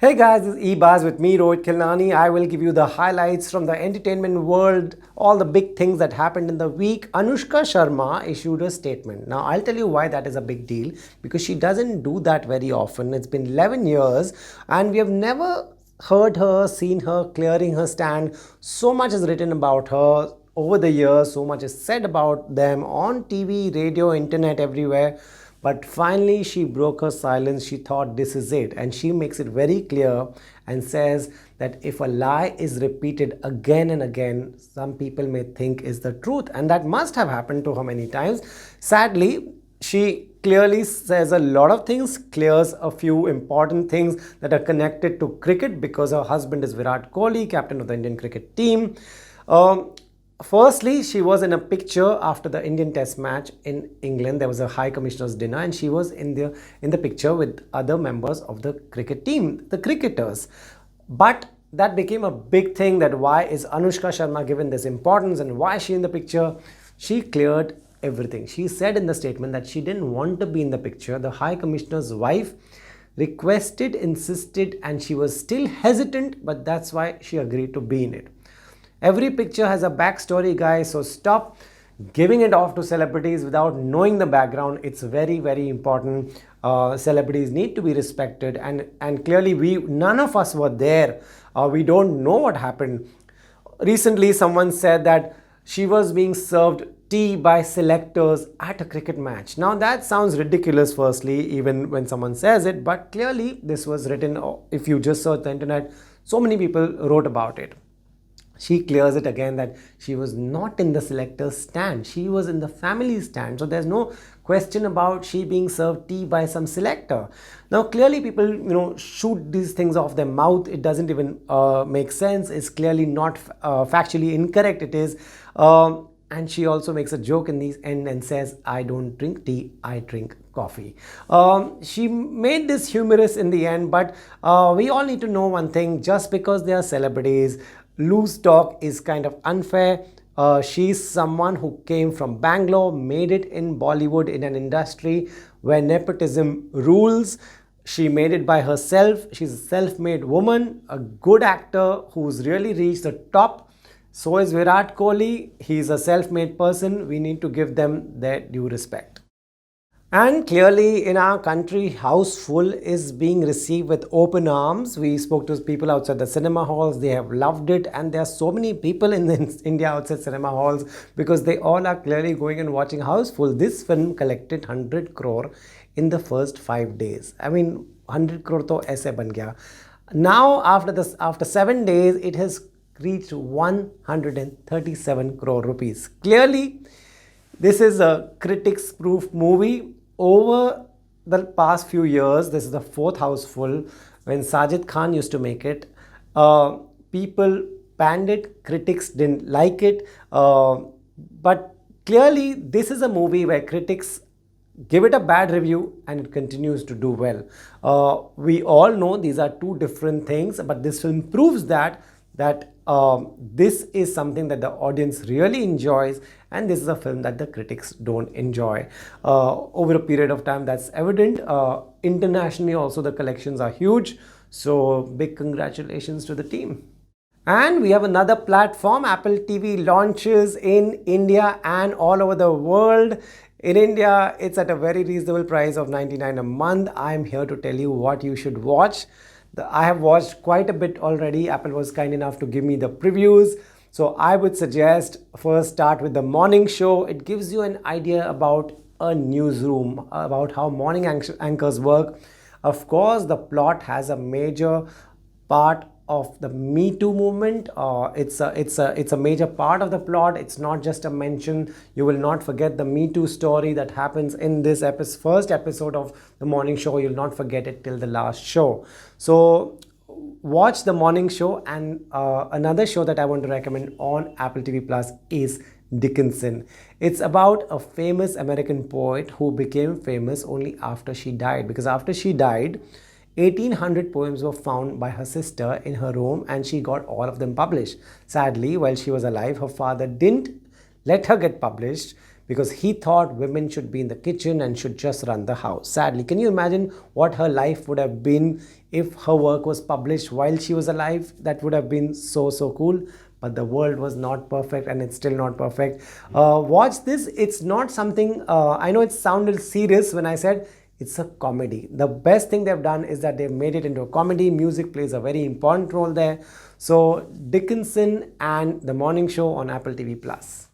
Hey guys, this is EBuzz with me, Rohit Khilnani. I will give you the highlights from the entertainment world, all the big things that happened in the week. Anushka Sharma issued a statement. Now, I'll tell you why that is a big deal, because she doesn't do that very often. It's been 11 years and we have never heard her, seen her clearing her stand. So much is written about her over the years, so much is said about them on TV, radio, internet, everywhere. But finally, she broke her silence. She thought this is it. And she makes it very clear and says that if a lie is repeated again and again, some people may think is the truth. And that must have happened to her many times. Sadly, she clearly says a lot of things, clears a few important things that are connected to cricket because her husband is Virat Kohli, captain of the Indian cricket team. Firstly, she was in a picture after the Indian Test match in England. There was a High Commissioner's dinner and she was in the picture with other members of the cricket team, the cricketers. But that became a big thing, that why is Anushka Sharma given this importance and why is she in the picture? She cleared everything. She said in the statement that she didn't want to be in the picture. The High Commissioner's wife requested, insisted, and she was still hesitant, but that's why she agreed to be in it. Every picture has a backstory, guys, so stop giving it off to celebrities without knowing the background. It's very, very important. Celebrities need to be respected, and clearly none of us were there. We don't know what happened. Recently, someone said that she was being served tea by selectors at a cricket match. Now that sounds ridiculous, firstly, even when someone says it, but clearly this was written. If you just search the internet, so many people wrote about it. She clears it again that she was not in the selector's stand. She was in the family stand. So there's no question about she being served tea by some selector. Now, clearly people, shoot these things off their mouth. It doesn't even make sense. It's clearly not factually incorrect. It is. And she also makes a joke in the end and says, I don't drink tea, I drink coffee. She made this humorous in the end, but we all need to know one thing. Just because they are celebrities, loose talk is kind of unfair. She's someone who came from Bangalore, made it in Bollywood, in an industry where nepotism rules. She made it by herself. She's a self-made woman, a good actor who's really reached the top. So is Virat Kohli. He's a self-made person. We need to give them their due respect. And clearly in our country, Housefull is being received with open arms. We spoke to people outside the cinema halls. They have loved it. And there are so many people in India outside cinema halls because they all are clearly going and watching Housefull. This film collected 100 crore in the first 5 days. I mean, 100 crore to aise ban gaya. Now, after 7 days, it has reached 137 crore rupees. Clearly, this is a critics-proof movie. Over the past few years, this is the fourth Housefull. When Sajid Khan used to make it, people panned it, critics didn't like it. But clearly, this is a movie where critics give it a bad review and it continues to do well. We all know these are two different things, but this film proves that this is something that the audience really enjoys, and this is a film that the critics don't enjoy. Over a period of time, that's evident. Internationally also, the collections are huge. So big congratulations to the team. And we have another platform. Apple TV launches in India and all over the world. In India, it's at a very reasonable price of $99 a month. I'm here to tell you what you should watch. I have watched quite a bit already. Apple was kind enough to give me the previews. So I would suggest first start with the morning show. It gives you an idea about a newsroom, about how morning anchors work. Of course, the plot has a major part of the Me Too movement. It's a major part of the plot. It's not just a mention. You will not forget the Me Too story that happens in this first episode of the morning show. You'll not forget it till the last show. So watch the morning show. And another show that I want to recommend on Apple TV Plus is Dickinson. It's about a famous American poet who became famous only after she died, because after she died, 1800 poems were found by her sister in her room and she got all of them published. Sadly, while she was alive, her father didn't let her get published because he thought women should be in the kitchen and should just run the house. Sadly, can you imagine what her life would have been if her work was published while she was alive? That would have been so cool. But the world was not perfect, and it's still not perfect. Watch this. It's not something, I know it sounded serious when I said it's a comedy. The best thing they've done is that they've made it into a comedy. Music plays a very important role there. So Dickinson and The Morning Show on Apple TV Plus.